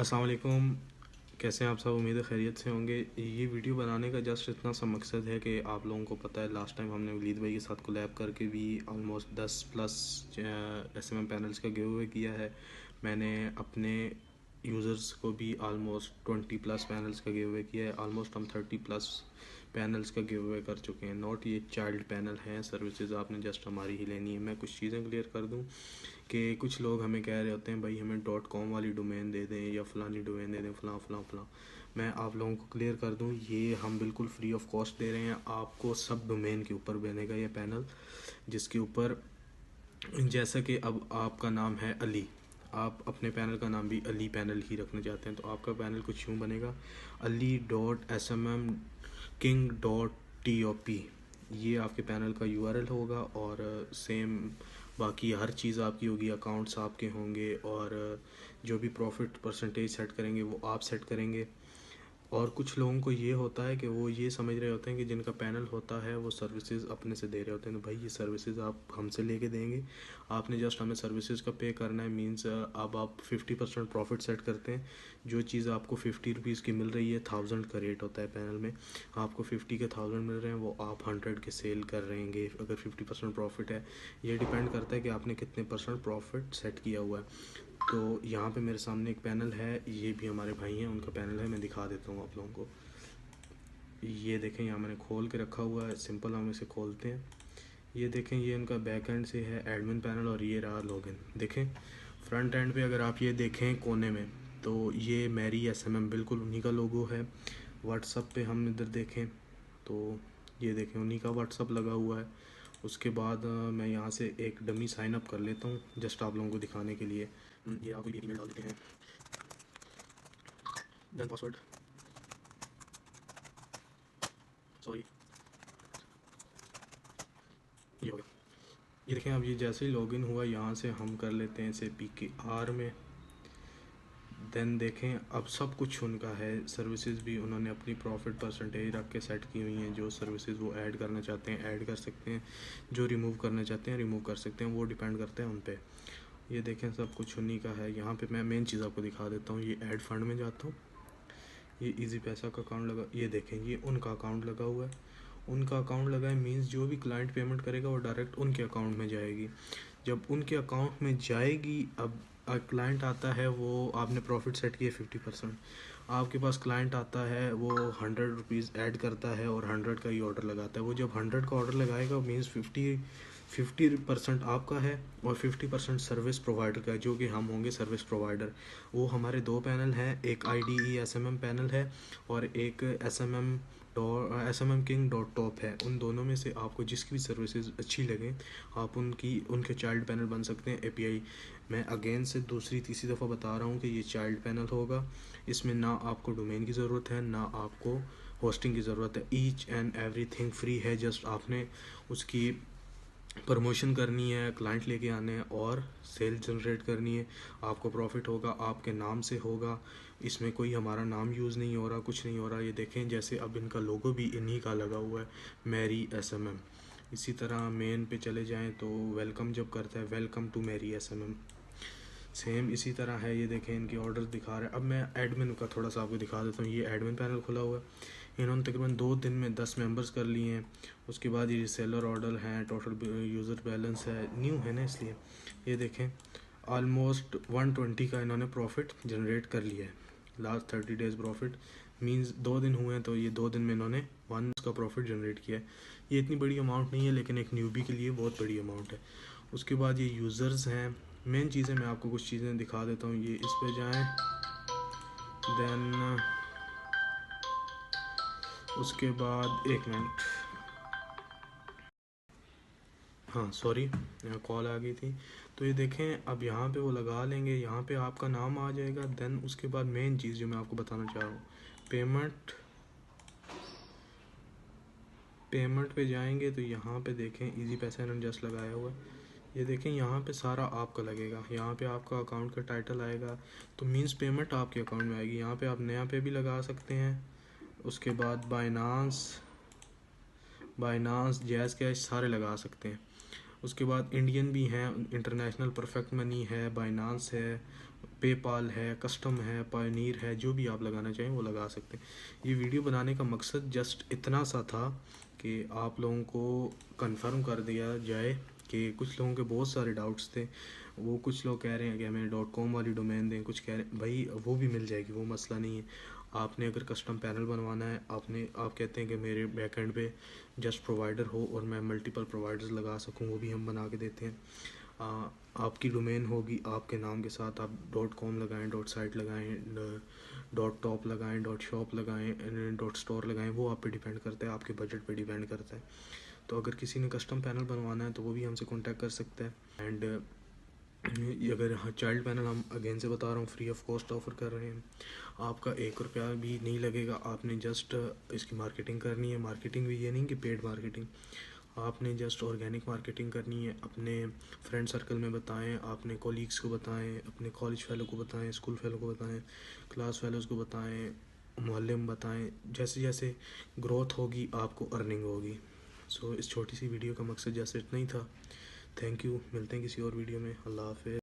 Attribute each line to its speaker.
Speaker 1: अस्सलाम वालेकुम। कैसे हैं आप सब? उम्मीद है खैरियत से होंगे। ये वीडियो बनाने का जस्ट इतना सा मकसद है कि आप लोगों को पता है लास्ट टाइम हमने वलीद भाई के साथ कोलैब करके भी ऑलमोस्ट 10 प्लस एसएमएम पैनल्स का गिव अवे किया है। मैंने अपने यूज़र्स को भी ऑलमोस्ट 20 प्लस पैनल्स का गिव अवे किया है। ऑलमोस्ट हम 30 प्लस पैनल्स का गिव अवे कर चुके हैं। नॉट ये चाइल्ड पैनल हैं, सर्विसेज आपने जस्ट हमारी ही लेनी है। मैं कुछ चीज़ें क्लियर कर दूं कि कुछ लोग हमें कह रहे होते हैं भाई हमें .com वाली डोमेन दे दें या फ़लानी डोमेन दे दें, फ़लाँ फ़लाँ फ़लाँ। मैं आप लोगों को क्लियर कर दूं, ये हम बिल्कुल फ्री ऑफ कॉस्ट दे रहे हैं आपको। सब डोमेन के ऊपर बनेगा ये पैनल, जिसके ऊपर जैसा कि अब आपका नाम है अली, आप अपने पैनल का नाम भी अली पैनल ही रखना चाहते हैं तो आपका पैनल कुछ यूँ बनेगा, ali.smmking.top। ये आपके पैनल का यूआरएल होगा और सेम बाकी हर चीज़ आपकी होगी, अकाउंट्स आपके होंगे और जो भी प्रॉफिट परसेंटेज सेट करेंगे वो आप सेट करेंगे। और कुछ लोगों को ये होता है कि वो ये समझ रहे होते हैं कि जिनका पैनल होता है वो सर्विसेज अपने से दे रहे होते हैं। तो भाई ये सर्विसेज आप हमसे लेके देंगे, आपने जस्ट हमें सर्विसेज का पे करना है। मींस अब आप 50% प्रॉफिट सेट करते हैं। जो चीज़ आपको 50 रुपीज़ की मिल रही है, 1000 का रेट होता है पैनल में, आपको 50 के 1000 मिल रहे हैं, वो आप 100 के सेल कर रहे हैं अगर 50% प्रॉफिट है। ये डिपेंड करता है कि आपने कितने परसेंट प्रॉफिट सेट किया हुआ है। तो यहाँ पे मेरे सामने एक पैनल है, ये भी हमारे भाई हैं, उनका पैनल है, मैं दिखा देता हूँ आप लोगों को। ये देखें, यहाँ मैंने खोल के रखा हुआ है। सिंपल हम इसे खोलते हैं। ये देखें, ये उनका बैक एंड से है एडमिन पैनल और ये रहा लॉगिन। देखें फ्रंट एंड पे अगर आप ये देखें कोने में, तो ये मेरी एसएमएम बिल्कुल उन्हीं का लोगो है। व्हाट्सअप पे हम इधर देखें तो ये देखें उन्हीं का व्हाट्सअप लगा हुआ है। उसके बाद मैं यहाँ से एक डमी साइन अप कर लेता हूँ जस्ट आप लोगों को दिखाने के लिए। ये आप ईमेल डाल देते हैं, देन पासवर्ड, सॉरी, ये हो गया। ये देखें, अब ये जैसे ही लॉगिन हुआ यहाँ से हम कर लेते हैं इसे PKR में। देन देखें अब सब कुछ उनका है, सर्विसेज भी उन्होंने अपनी प्रॉफिट परसेंटेज रख के सेट की हुई हैं। जो सर्विसेज वो ऐड करना चाहते हैं ऐड कर सकते हैं, जो रिमूव करना चाहते हैं रिमूव कर सकते हैं, वो डिपेंड करते हैं उन पर। ये देखें सब कुछ उन्हीं का है। यहाँ पे मैं मेन चीज़ आपको दिखा देता हूँ। ये ऐड फंड में जाता हूँ, ये इजी पैसा का अकाउंट लगा, ये देखें ये उनका अकाउंट लगा हुआ है। उनका अकाउंट लगा है मीन्स जो भी क्लाइंट पेमेंट करेगा वो डायरेक्ट उनके अकाउंट में जाएगी। जब उनके अकाउंट में जाएगी, अब क्लाइंट आता है, वो आपने प्रॉफिट सेट किया 50%, आपके पास क्लाइंट आता है, वो 100 रुपीज़ ऐड करता है और 100 का ही ऑर्डर लगाता है। वो जब 100 का ऑर्डर लगाएगा मीन्स 50% आपका है और 50% सर्विस प्रोवाइडर का है, जो कि हम होंगे सर्विस प्रोवाइडर। वो हमारे दो पैनल हैं, एक IDE SMM पैनल है और एक SMMking.top है। उन दोनों में से आपको जिसकी भी सर्विसेज अच्छी लगे आप उनके चाइल्ड पैनल बन सकते हैं। API मैं अगेन से दूसरी तीसरी दफ़ा बता रहा हूँ कि ये चाइल्ड पैनल होगा। इसमें ना आपको डोमेन की ज़रूरत है ना आपको होस्टिंग की ज़रूरत है। ईच एंड एवरीथिंग फ्री है। जस्ट आपने उसकी प्रमोशन करनी है, क्लाइंट लेके आने हैं और सेल जनरेट करनी है। आपको प्रॉफिट होगा, आपके नाम से होगा। इसमें कोई हमारा नाम यूज़ नहीं हो रहा, कुछ नहीं हो रहा। ये देखें जैसे अब इनका लोगो भी इन्हीं का लगा हुआ है, मेरी SMM। इसी तरह मेन पे चले जाएं तो वेलकम जब करता है, वेलकम टू मेरी SMM, सेम इसी तरह है। ये देखें इनके ऑर्डर दिखा रहे हैं। अब मैं एडमिन का थोड़ा सा आपको दिखा देता हूँ। ये एडमिन पैनल खुला हुआ है, इन्होंने तकरीबन 2 दिन में 10 मेंबर्स कर लिए हैं। उसके बाद ये सेलर ऑर्डर हैं, टोटल यूज़र बैलेंस है, न्यू है ना इसलिए। ये देखें ऑलमोस्ट 120 का इन्होंने प्रॉफिट जनरेट कर लिया है। लास्ट 30 डेज़ प्रॉफिट मींस 2 दिन हुए हैं, तो ये 2 दिन में इन्होंने 1 का प्रॉफिट जनरेट किया है। ये इतनी बड़ी अमाउंट नहीं है लेकिन एक न्यूबी के लिए बहुत बड़ी अमाउंट है। उसके बाद ये यूज़र्स हैं। मेन चीज़ें मैं आपको कुछ चीज़ें दिखा देता हूँ। ये इस पे जाएं, देन उसके बाद एक मिनट, हाँ सॉरी कॉल आ गई थी। तो ये देखें अब यहाँ पे वो लगा लेंगे, यहाँ पे आपका नाम आ जाएगा। देन उसके बाद मेन चीज़ जो मैं आपको बताना चाह रहा हूँ, पेमेंट पे जाएंगे तो यहाँ पे देखें इजी पैसा इन्होंने जस्ट लगाया हुआ है। ये देखें यहाँ पे सारा आपका लगेगा, यहाँ पे आपका अकाउंट का टाइटल आएगा, तो मींस पेमेंट आपके अकाउंट में आएगी। यहाँ पे आप नया पे भी लगा सकते हैं। उसके बाद बाइनांस जैज़ कैश सारे लगा सकते हैं। उसके बाद इंडियन भी हैं, इंटरनेशनल परफेक्ट मनी है, बाइनांस है, पेपाल है, कस्टम है, पायोनीर है, जो भी आप लगाना चाहें वो लगा सकते हैं। ये वीडियो बनाने का मकसद जस्ट इतना सा था कि आप लोगों को कंफर्म कर दिया जाए कि कुछ लोगों के बहुत सारे डाउट्स थे। वो कुछ लोग कह रहे हैं कि हमें .com वाली डोमेन दें, कुछ कह रहे हैं भाई वो भी मिल जाएगी, वो मसला नहीं है। आपने अगर कस्टम पैनल बनवाना है, आप कहते हैं कि मेरे बैकएंड पे जस्ट प्रोवाइडर हो और मैं मल्टीपल प्रोवाइडर्स लगा सकूं, वो भी हम बना के देते हैं। आपकी डोमेन होगी आपके नाम के साथ, आप .com लगाएं, .site लगाएं, .top लगाएं, .shop लगाएं, .store लगाएं, वो आप पे डिपेंड करता है, आपके बजट पे डिपेंड करता है। तो अगर किसी ने कस्टम पैनल बनवाना है तो वो भी हमसे कांटेक्ट कर सकता है। एंड अगर चाइल्ड पैनल हम अगेन से बता रहा हूँ फ्री ऑफ कॉस्ट ऑफ़र कर रहे हैं। आपका 1 रुपया भी नहीं लगेगा, आपने जस्ट इसकी मार्केटिंग करनी है। मार्केटिंग भी ये नहीं कि पेड मार्केटिंग, आपने जस्ट ऑर्गेनिक मार्केटिंग करनी है। अपने फ्रेंड सर्कल में बताएं, अपने कॉलीग्स को बताएं, अपने कॉलेज फेलो को बताएं, स्कूल फेलो को बताएं, क्लास फेलोज़ को बताएं, मोहल्ले में बताएं। जैसे जैसे ग्रोथ होगी आपको अर्निंग होगी। सो इस छोटी सी वीडियो का मकसद जैसे इतना ही था। थैंक यू, मिलते हैं किसी और वीडियो में। अल्लाह हाफ़िज़।